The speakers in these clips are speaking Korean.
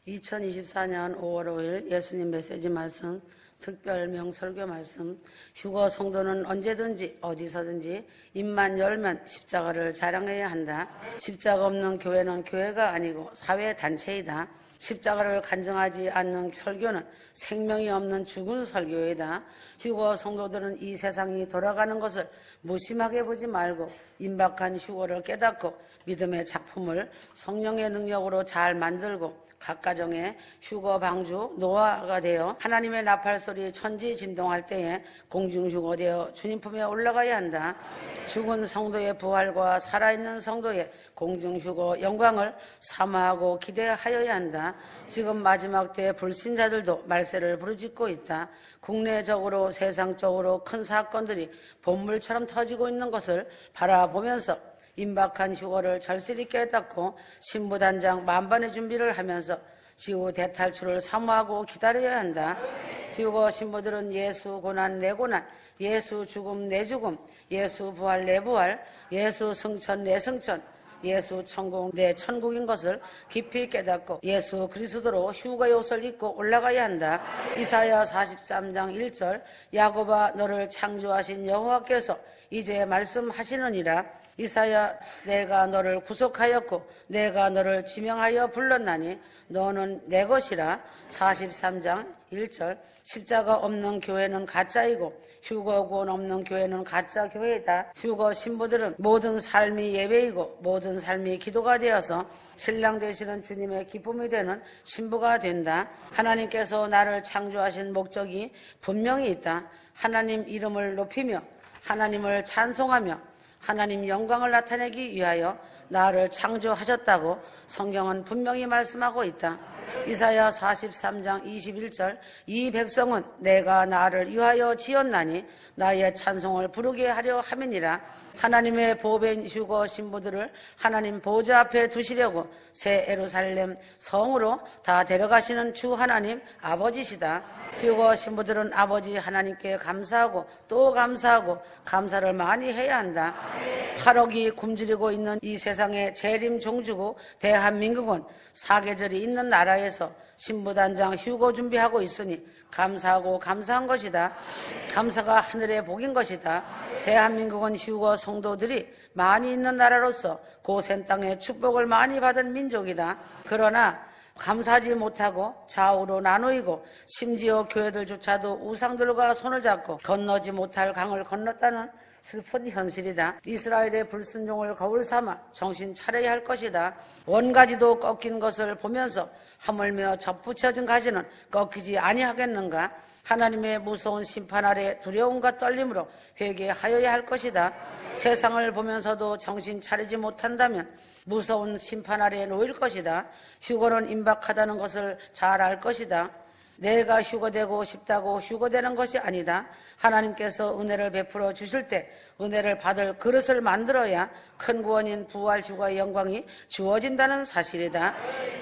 2024년 5월 5일 예수님 메시지 말씀, 특별명 설교 말씀. 휴거 성도는 언제든지 어디서든지 입만 열면 십자가를 자랑해야 한다. 십자가 없는 교회는 교회가 아니고 사회단체이다. 십자가를 간증하지 않는 설교는 생명이 없는 죽은 설교이다. 휴거 성도들은 이 세상이 돌아가는 것을 무심하게 보지 말고 임박한 휴거를 깨닫고 믿음의 작품을 성령의 능력으로 잘 만들고 각 가정의 휴거 방주 노아가 되어 하나님의 나팔소리 천지 진동할 때에 공중휴거 되어 주님 품에 올라가야 한다. 죽은 성도의 부활과 살아있는 성도의 공중휴거 영광을 사모하고 기대하여야 한다. 지금 마지막 때의 불신자들도 말세를 부르짖고 있다. 국내적으로 세상적으로 큰 사건들이 본물처럼 터지고 있는 것을 바라보면서 임박한 휴거를 절실히 깨닫고 신부단장 만반의 준비를 하면서 지구 대탈출을 사모하고 기다려야 한다. 휴거 신부들은 예수 고난 내 고난, 예수 죽음 내 죽음, 예수 부활 내 부활, 예수 승천 내 승천, 예수 천국 내 천국인 것을 깊이 깨닫고 예수 그리스도로 휴거의 옷을 입고 올라가야 한다. 이사야 43장 1절 야곱아 너를 창조하신 여호와께서 이제 말씀하시느니라. 이사야 내가 너를 구속하였고 내가 너를 지명하여 불렀나니 너는 내 것이라. 43장 1절 십자가 없는 교회는 가짜이고 휴거구원 없는 교회는 가짜 교회이다. 휴거 신부들은 모든 삶이 예배이고 모든 삶이 기도가 되어서 신랑 되시는 주님의 기쁨이 되는 신부가 된다. 하나님께서 나를 창조하신 목적이 분명히 있다. 하나님 이름을 높이며 하나님을 찬송하며 하나님 영광을 나타내기 위하여 나를 창조하셨다고 성경은 분명히 말씀하고 있다. 이사야 43장 21절 이 백성은 내가 나를 위하여 지었나니 나의 찬송을 부르게 하려 함이니라. 하나님의 보배인 휴거 신부들을 하나님 보좌 앞에 두시려고 새 예루살렘 성으로 다 데려가시는 주 하나님 아버지시다. 휴거 신부들은 아버지 하나님께 감사하고 또 감사하고 감사를 많이 해야 한다. 8억이 굶주리고 있는 이 세상의 재림 종주국 대한민국은 사계절이 있는 나라에서 신부단장 휴거 준비하고 있으니 감사하고 감사한 것이다. 감사가 하늘의 복인 것이다. 대한민국은 휴거 성도들이 많이 있는 나라로서 고센 땅의 축복을 많이 받은 민족이다. 그러나 감사하지 못하고 좌우로 나누이고 심지어 교회들조차도 우상들과 손을 잡고 건너지 못할 강을 건넜다는 슬픈 현실이다. 이스라엘의 불순종을 거울 삼아 정신 차려야 할 것이다. 원가지도 꺾인 것을 보면서 하물며 접붙여진 가지는 꺾이지 아니하겠는가? 하나님의 무서운 심판 아래 두려움과 떨림으로 회개하여야 할 것이다. 세상을 보면서도 정신 차리지 못한다면 무서운 심판 아래 놓일 것이다. 휴거는 임박하다는 것을 잘 알 것이다. 내가 휴거되고 싶다고 휴거되는 것이 아니다. 하나님께서 은혜를 베풀어 주실 때 은혜를 받을 그릇을 만들어야 큰 구원인 부활 휴거의 영광이 주어진다는 사실이다.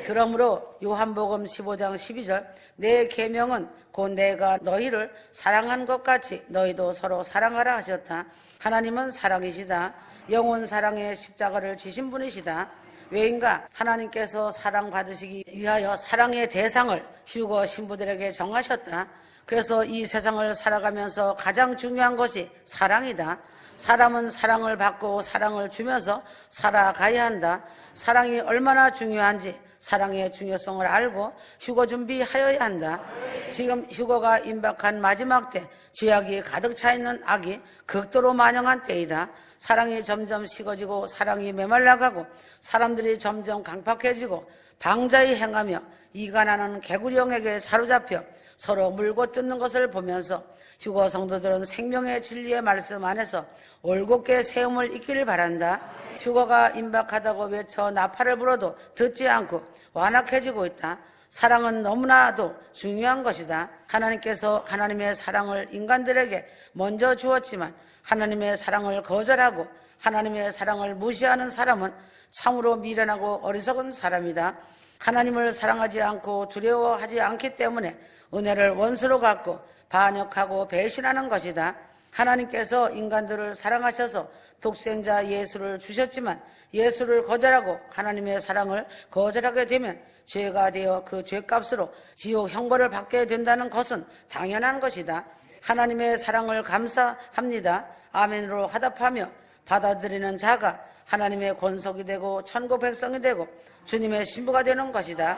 그러므로 요한복음 15장 12절 내 계명은 곧 내가 너희를 사랑한 것 같이 너희도 서로 사랑하라 하셨다. 하나님은 사랑이시다. 영원 사랑의 십자가를 지신 분이시다. 왜인가? 하나님께서 사랑받으시기 위하여 사랑의 대상을 휴거 신부들에게 정하셨다. 그래서 이 세상을 살아가면서 가장 중요한 것이 사랑이다. 사람은 사랑을 받고 사랑을 주면서 살아가야 한다. 사랑이 얼마나 중요한지 사랑의 중요성을 알고 휴거 준비하여야 한다. 지금 휴거가 임박한 마지막 때 죄악이 가득 차 있는 악이 극도로 만영한 때이다. 사랑이 점점 식어지고 사랑이 메말라가고 사람들이 점점 강팍해지고 방자히 행하며 이간하는 개구령에게 사로잡혀 서로 물고 뜯는 것을 보면서 휴거 성도들은 생명의 진리의 말씀 안에서 올곧게 세움을 잊기를 바란다. 휴거가 임박하다고 외쳐 나팔을 불어도 듣지 않고 완악해지고 있다. 사랑은 너무나도 중요한 것이다. 하나님께서 하나님의 사랑을 인간들에게 먼저 주었지만 하나님의 사랑을 거절하고 하나님의 사랑을 무시하는 사람은 참으로 미련하고 어리석은 사람이다. 하나님을 사랑하지 않고 두려워하지 않기 때문에 은혜를 원수로 갖고 반역하고 배신하는 것이다. 하나님께서 인간들을 사랑하셔서 독생자 예수를 주셨지만 예수를 거절하고 하나님의 사랑을 거절하게 되면 죄가 되어 그 죄값으로 지옥 형벌을 받게 된다는 것은 당연한 것이다. 하나님의 사랑을 감사합니다. 아멘으로 화답하며 받아들이는 자가 하나님의 권속이 되고 천국 백성이 되고 주님의 신부가 되는 것이다.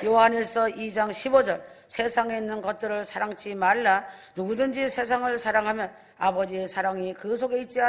요한일서 2장 15절 세상에 있는 것들을 사랑치 말라. 누구든지 세상을 사랑하면 아버지의 사랑이 그 속에 있지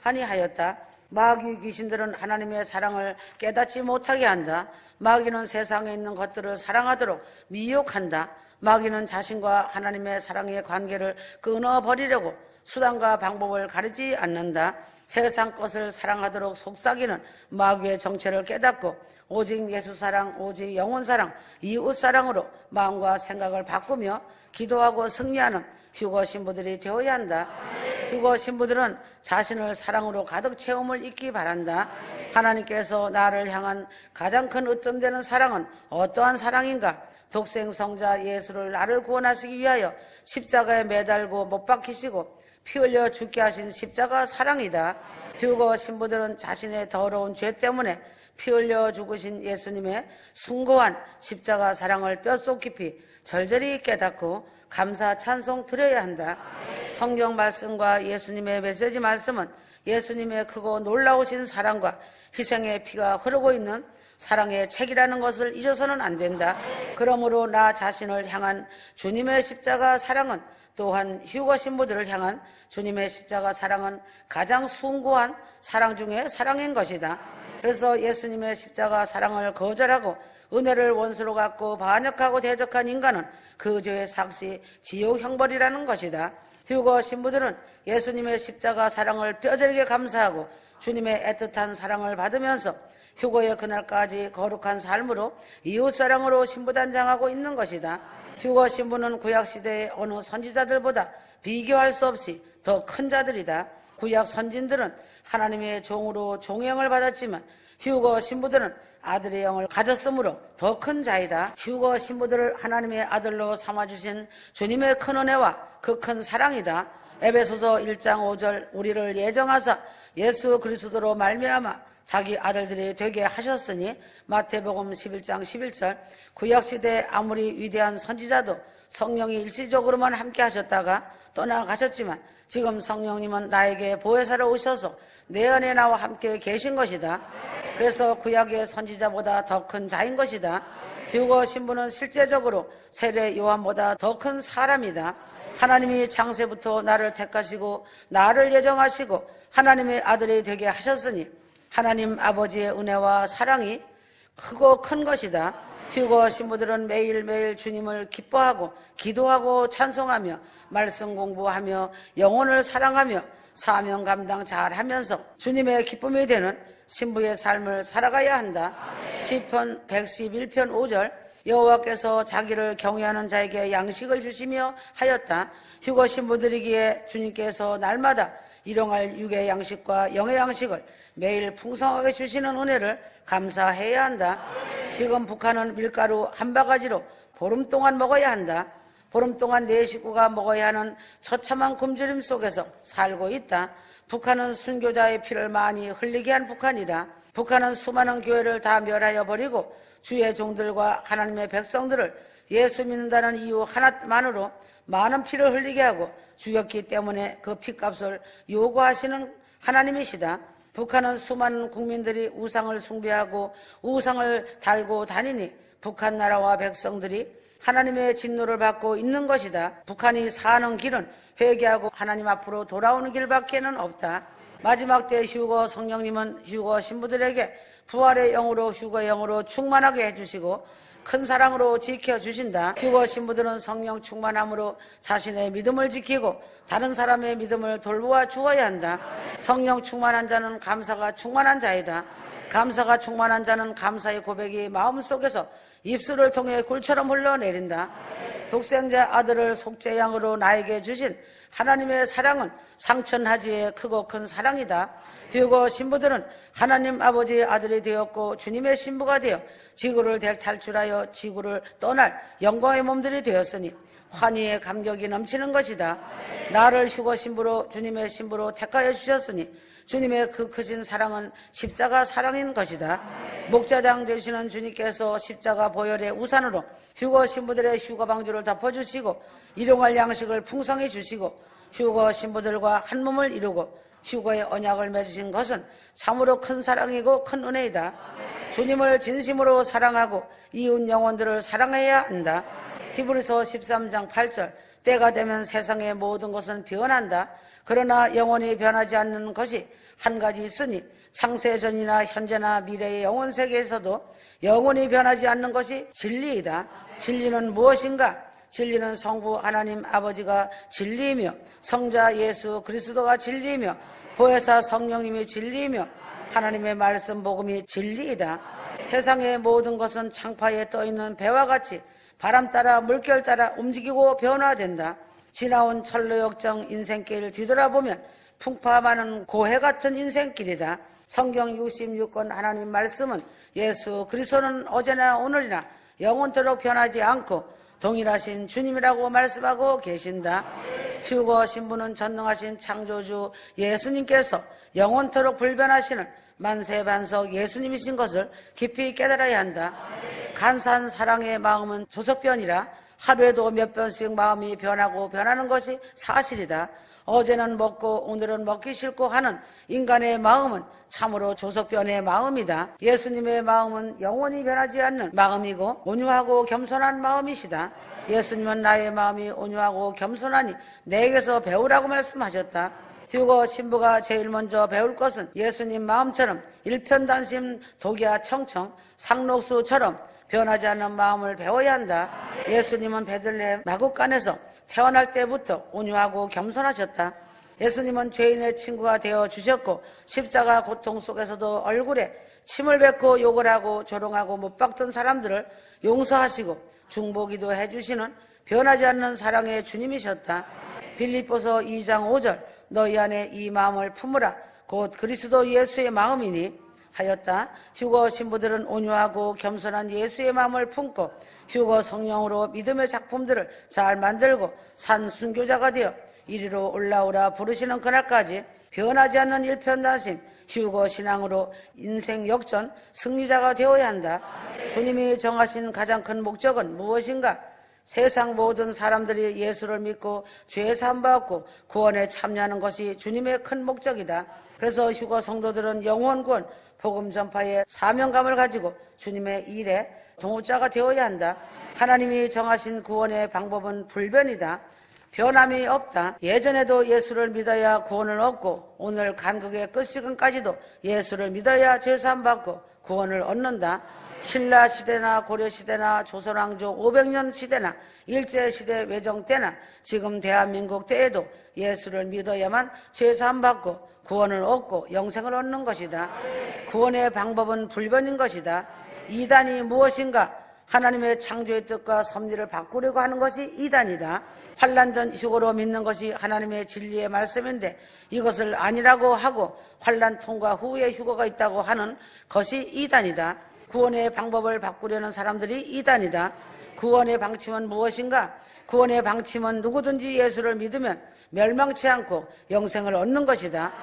아니하였다. 마귀 귀신들은 하나님의 사랑을 깨닫지 못하게 한다. 마귀는 세상에 있는 것들을 사랑하도록 미혹한다. 마귀는 자신과 하나님의 사랑의 관계를 끊어버리려고 수단과 방법을 가리지 않는다. 세상 것을 사랑하도록 속삭이는 마귀의 정체를 깨닫고 오직 예수 사랑, 오직 영혼 사랑, 이웃 사랑으로 마음과 생각을 바꾸며 기도하고 승리하는 휴거 신부들이 되어야 한다. 휴거 신부들은 자신을 사랑으로 가득 채움을 잊기 바란다. 하나님께서 나를 향한 가장 큰 으뜸되는 사랑은 어떠한 사랑인가? 독생 성자 예수를 나를 구원하시기 위하여 십자가에 매달고 못 박히시고 피 흘려 죽게 하신 십자가 사랑이다. 휴거 신부들은 자신의 더러운 죄 때문에 피 흘려 죽으신 예수님의 숭고한 십자가 사랑을 뼛속 깊이 절절히 깨닫고 감사 찬송 드려야 한다. 성경 말씀과 예수님의 메시지 말씀은 예수님의 크고 놀라우신 사랑과 희생의 피가 흐르고 있는 사랑의 책이라는 것을 잊어서는 안 된다. 그러므로 나 자신을 향한 주님의 십자가 사랑은 또한 휴거 신부들을 향한 주님의 십자가 사랑은 가장 숭고한 사랑 중에 사랑인 것이다. 그래서 예수님의 십자가 사랑을 거절하고 은혜를 원수로 갖고 반역하고 대적한 인간은 그 죄의 삭시 지옥 형벌이라는 것이다. 휴거 신부들은 예수님의 십자가 사랑을 뼈저리게 감사하고 주님의 애틋한 사랑을 받으면서 휴거의 그날까지 거룩한 삶으로 이웃사랑으로 신부단장하고 있는 것이다. 휴거 신부는 구약시대의 어느 선지자들보다 비교할 수 없이 더 큰 자들이다. 구약 선진들은 하나님의 종으로 종행을 받았지만 휴거 신부들은 아들의 영을 가졌으므로 더 큰 자이다. 휴거 신부들을 하나님의 아들로 삼아주신 주님의 큰 은혜와 그 큰 사랑이다. 에베소서 1장 5절 우리를 예정하사 예수 그리스도로 말미암아 자기 아들들이 되게 하셨으니 마태복음 11장 11절 구약시대 아무리 위대한 선지자도 성령이 일시적으로만 함께 하셨다가 떠나가셨지만 지금 성령님은 나에게 보혜사로 오셔서 내 안에 나와 함께 계신 것이다. 그래서 구약의 선지자보다 더 큰 자인 것이다. 휴거 신부는 실제적으로 세례 요한보다 더 큰 사람이다. 하나님이 창세부터 나를 택하시고 나를 예정하시고 하나님의 아들이 되게 하셨으니 하나님 아버지의 은혜와 사랑이 크고 큰 것이다. 휴거 신부들은 매일매일 주님을 기뻐하고 기도하고 찬송하며 말씀 공부하며 영혼을 사랑하며 사명 감당 잘하면서 주님의 기쁨이 되는 신부의 삶을 살아가야 한다. 시편 111편 5절 여호와께서 자기를 경외하는 자에게 양식을 주시며 하였다. 휴거 신부들이기에 주님께서 날마다 일용할 육의 양식과 영의 양식을 매일 풍성하게 주시는 은혜를 감사해야 한다. 지금 북한은 밀가루 한 바가지로 보름 동안 먹어야 한다. 보름 동안 내 식구가 먹어야 하는 처참한 굶주림 속에서 살고 있다. 북한은 순교자의 피를 많이 흘리게 한 북한이다. 북한은 수많은 교회를 다 멸하여 버리고 주의 종들과 하나님의 백성들을 예수 믿는다는 이유 하나만으로 많은 피를 흘리게 하고 죽였기 때문에 그 피값을 요구하시는 하나님이시다. 북한은 수많은 국민들이 우상을 숭배하고 우상을 달고 다니니 북한 나라와 백성들이 하나님의 진노를 받고 있는 것이다. 북한이 사는 길은 회개하고 하나님 앞으로 돌아오는 길밖에는 없다. 마지막 때 휴거 성령님은 휴거 신부들에게 부활의 영으로 휴거의 영으로 충만하게 해주시고 큰 사랑으로 지켜주신다. 휴거 신부들은 성령 충만함으로 자신의 믿음을 지키고 다른 사람의 믿음을 돌보아 주어야 한다. 성령 충만한 자는 감사가 충만한 자이다. 감사가 충만한 자는 감사의 고백이 마음속에서 입술을 통해 굴처럼 흘러내린다. 독생자 아들을 속죄양으로 나에게 주신 하나님의 사랑은 상천하지의 크고 큰 사랑이다. 휴거 신부들은 하나님 아버지의 아들이 되었고 주님의 신부가 되어 지구를 탈출하여 지구를 떠날 영광의 몸들이 되었으니 환희의 감격이 넘치는 것이다. 나를 휴거 신부로 주님의 신부로 택하여 주셨으니 주님의 그 크신 사랑은 십자가 사랑인 것이다. 목자장 되시는 주님께서 십자가 보혈의 우산으로 휴거 신부들의 휴거 방주를 덮어주시고 일용할 양식을 풍성히 주시고 휴거 신부들과 한 몸을 이루고 휴거의 언약을 맺으신 것은 참으로 큰 사랑이고 큰 은혜이다. 주님을 진심으로 사랑하고 이웃 영혼들을 사랑해야 한다. 히브리서 13장 8절 때가 되면 세상의 모든 것은 변한다. 그러나 영원히 변하지 않는 것이 한 가지 있으니 창세전이나 현재나 미래의 영원 세계에서도 영원히 변하지 않는 것이 진리이다. 진리는 무엇인가? 진리는 성부 하나님 아버지가 진리이며 성자 예수 그리스도가 진리이며 보혜사 성령님이 진리이며 하나님의 말씀 복음이 진리이다. 세상의 모든 것은 창파에 떠있는 배와 같이 바람 따라 물결 따라 움직이고 변화된다. 지나온 철로역정 인생길 뒤돌아보면 풍파 많은 고해 같은 인생길이다. 성경 66권 하나님 말씀은 예수 그리스도는 어제나 오늘이나 영원토록 변하지 않고 동일하신 주님이라고 말씀하고 계신다. 휴거 신부는 전능하신 창조주 예수님께서 영원토록 불변하시는 만세반석 예수님이신 것을 깊이 깨달아야 한다. 간사한 사랑의 마음은 조석변이라 하루에도 몇 번씩 마음이 변하고 변하는 것이 사실이다. 어제는 먹고 오늘은 먹기 싫고 하는 인간의 마음은 참으로 조석변의 마음이다. 예수님의 마음은 영원히 변하지 않는 마음이고 온유하고 겸손한 마음이시다. 예수님은 나의 마음이 온유하고 겸손하니 내게서 배우라고 말씀하셨다. 휴거 신부가 제일 먼저 배울 것은 예수님 마음처럼 일편단심 독야 청청 상록수처럼 변하지 않는 마음을 배워야 한다. 예수님은 베들레헴 마구간에서 태어날 때부터 온유하고 겸손하셨다. 예수님은 죄인의 친구가 되어 주셨고 십자가 고통 속에서도 얼굴에 침을 뱉고 욕을 하고 조롱하고 못 박던 사람들을 용서하시고 중보기도 해주시는 변하지 않는 사랑의 주님이셨다. 빌립보서 2장 5절 너희 안에 이 마음을 품으라 곧 그리스도 예수의 마음이니 하였다. 휴거 신부들은 온유하고 겸손한 예수의 마음을 품고 휴거 성령으로 믿음의 작품들을 잘 만들고 산 순교자가 되어 이리로 올라오라 부르시는 그날까지 변하지 않는 일편단심 휴거 신앙으로 인생 역전 승리자가 되어야 한다. 주님이 정하신 가장 큰 목적은 무엇인가? 세상 모든 사람들이 예수를 믿고 죄 사함 받고 구원에 참여하는 것이 주님의 큰 목적이다. 그래서 휴거 성도들은 영원 구원 복음 전파의 사명감을 가지고 주님의 일에 동업자가 되어야 한다. 하나님이 정하신 구원의 방법은 불변이다. 변함이 없다. 예전에도 예수를 믿어야 구원을 얻고 오늘 간극의 끝시간까지도 예수를 믿어야 죄사함 받고 구원을 얻는다. 신라 시대나 고려 시대나 조선왕조 500년 시대나 일제시대 외정 때나 지금 대한민국 때에도 예수를 믿어야만 죄사함 받고 구원을 얻고 영생을 얻는 것이다. 구원의 방법은 불변인 것이다. 이단이 무엇인가? 하나님의 창조의 뜻과 섭리를 바꾸려고 하는 것이 이단이다. 환난 전 휴거로 믿는 것이 하나님의 진리의 말씀인데 이것을 아니라고 하고 환난 통과 후에 휴거가 있다고 하는 것이 이단이다. 구원의 방법을 바꾸려는 사람들이 이단이다. 구원의 방침은 무엇인가? 구원의 방침은 누구든지 예수를 믿으면 멸망치 않고 영생을 얻는 것이다.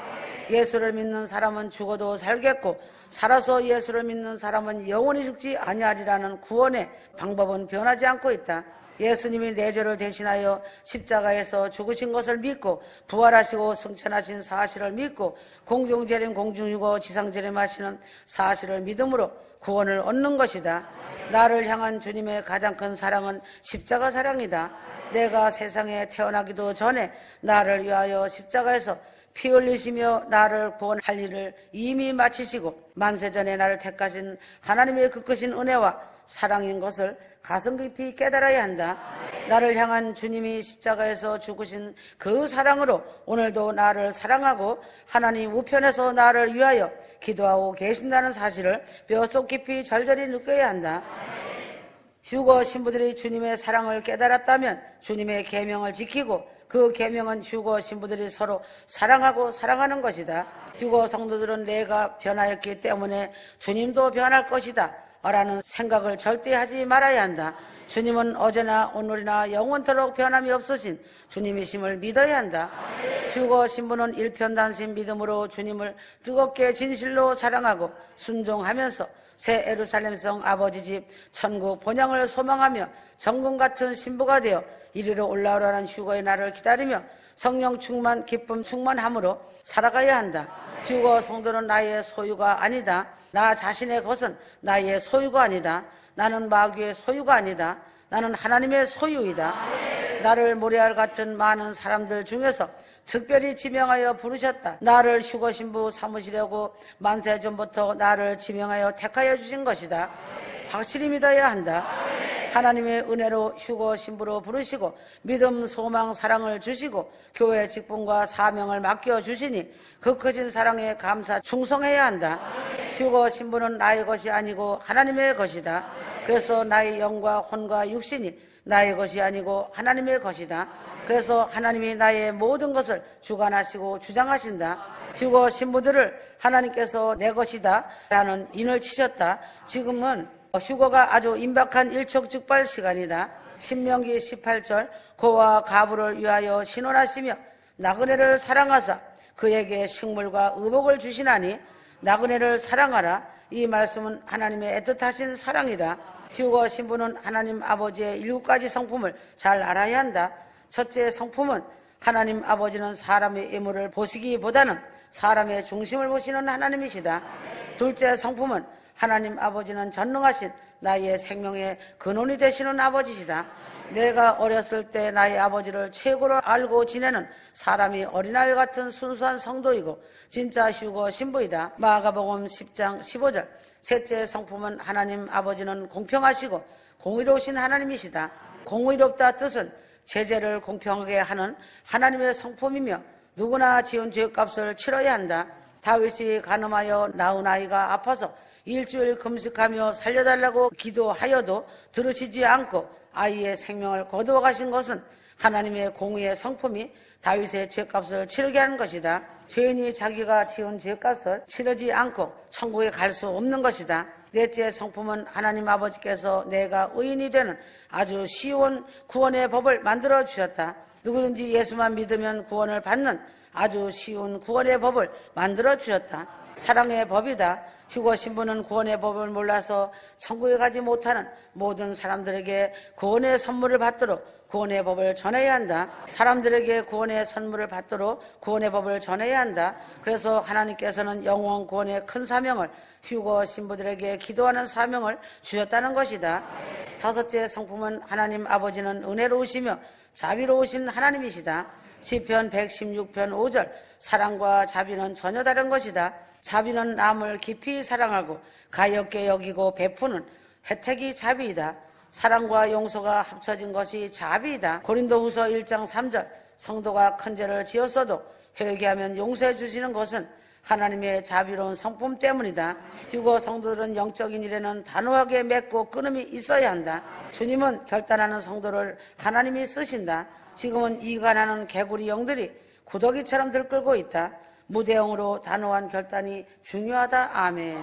예수를 믿는 사람은 죽어도 살겠고 살아서 예수를 믿는 사람은 영원히 죽지 아니하리라는 구원의 방법은 변하지 않고 있다. 예수님이 내 죄를 대신하여 십자가에서 죽으신 것을 믿고 부활하시고 승천하신 사실을 믿고 공중재림 공중유고 지상재림하시는 사실을 믿음으로 구원을 얻는 것이다. 나를 향한 주님의 가장 큰 사랑은 십자가 사랑이다. 내가 세상에 태어나기도 전에 나를 위하여 십자가에서 피 흘리시며 나를 구원할 일을 이미 마치시고 만세전에 나를 택하신 하나님의 그 크신 은혜와 사랑인 것을 가슴 깊이 깨달아야 한다. 나를 향한 주님이 십자가에서 죽으신 그 사랑으로 오늘도 나를 사랑하고 하나님 우편에서 나를 위하여 기도하고 계신다는 사실을 뼛속 깊이 절절히 느껴야 한다. 휴거 신부들이 주님의 사랑을 깨달았다면 주님의 계명을 지키고 그 계명은 휴거 신부들이 서로 사랑하고 사랑하는 것이다. 휴거 성도들은 내가 변하였기 때문에 주님도 변할 것이다 라는 생각을 절대 하지 말아야 한다. 주님은 어제나 오늘이나 영원토록 변함이 없으신 주님이심을 믿어야 한다. 휴거 신부는 일편단심 믿음으로 주님을 뜨겁게 진실로 사랑하고 순종하면서 새 예루살렘성 아버지 집 천국 본향을 소망하며 정금 같은 신부가 되어 이리로 올라오라는 휴거의 날을 기다리며 성령 충만 기쁨 충만함으로 살아가야 한다. 휴거 성도는 나의 소유가 아니다. 나 자신의 것은 나의 소유가 아니다. 나는 마귀의 소유가 아니다. 나는 하나님의 소유이다. 나를 모래알 같은 많은 사람들 중에서 특별히 지명하여 부르셨다. 나를 휴거 신부 삼으시려고 만세 전부터 나를 지명하여 택하여 주신 것이다. 확실히 믿어야 한다. 하나님의 은혜로 휴거 신부로 부르시고 믿음, 소망, 사랑을 주시고 교회 직분과 사명을 맡겨주시니 그 크신 사랑에 감사 충성해야 한다. 휴거 신부는 나의 것이 아니고 하나님의 것이다. 그래서 나의 영과 혼과 육신이 나의 것이 아니고 하나님의 것이다. 그래서 하나님이 나의 모든 것을 주관하시고 주장하신다. 휴거 신부들을 하나님께서 내 것이다 라는 인을 치셨다. 지금은 휴거가 아주 임박한 일촉즉발 시간이다. 신명기 18절 고와 가부를 위하여 신원하시며 나그네를 사랑하사 그에게 식물과 의복을 주시나니 나그네를 사랑하라. 이 말씀은 하나님의 애틋하신 사랑이다. 휴거 신부는 하나님 아버지의 7가지 성품을 잘 알아야 한다. 첫째 성품은 하나님 아버지는 사람의 예물을 보시기보다는 사람의 중심을 보시는 하나님이시다. 둘째 성품은 하나님 아버지는 전능하신 나의 생명의 근원이 되시는 아버지시다. 내가 어렸을 때 나의 아버지를 최고로 알고 지내는 사람이 어린아이 같은 순수한 성도이고 진짜 휴거 신부이다. 마가복음 10장 15절 셋째 성품은 하나님 아버지는 공평하시고 공의로우신 하나님이시다. 공의롭다 뜻은 제재를 공평하게 하는 하나님의 성품이며 누구나 지은 죄값을 치러야 한다. 다윗이 간음하여 낳은 아이가 아파서 일주일 금식하며 살려달라고 기도하여도 들으시지 않고 아이의 생명을 거두어 가신 것은 하나님의 공의의 성품이 다윗의 죄값을 치르게 하는 것이다. 죄인이 자기가 지은 죄값을 치르지 않고 천국에 갈 수 없는 것이다. 넷째 성품은 하나님 아버지께서 내가 의인이 되는 아주 쉬운 구원의 법을 만들어 주셨다. 누구든지 예수만 믿으면 구원을 받는 아주 쉬운 구원의 법을 만들어 주셨다. 사랑의 법이다. 휴거 신부는 구원의 법을 몰라서 천국에 가지 못하는 모든 사람들에게 구원의 선물을 받도록 구원의 법을 전해야 한다. 사람들에게 구원의 선물을 받도록 구원의 법을 전해야 한다. 그래서 하나님께서는 영원 구원의 큰 사명을 휴거 신부들에게 기도하는 사명을 주셨다는 것이다. 다섯째 성품은 하나님 아버지는 은혜로우시며 자비로우신 하나님이시다. 시편 116편 5절 사랑과 자비는 전혀 다른 것이다. 자비는 남을 깊이 사랑하고 가엾게 여기고 베푸는 혜택이 자비이다. 사랑과 용서가 합쳐진 것이 자비이다. 고린도후서 1장 3절 성도가 큰 죄를 지었어도 회개하면 용서해 주시는 것은 하나님의 자비로운 성품 때문이다. 휴거 성도들은 영적인 일에는 단호하게 맺고 끊음이 있어야 한다. 주님은 결단하는 성도를 하나님이 쓰신다. 지금은 이간하는 개구리 영들이 구더기처럼 들끓고 있다. 무대형으로 단호한 결단이 중요하다. 아멘.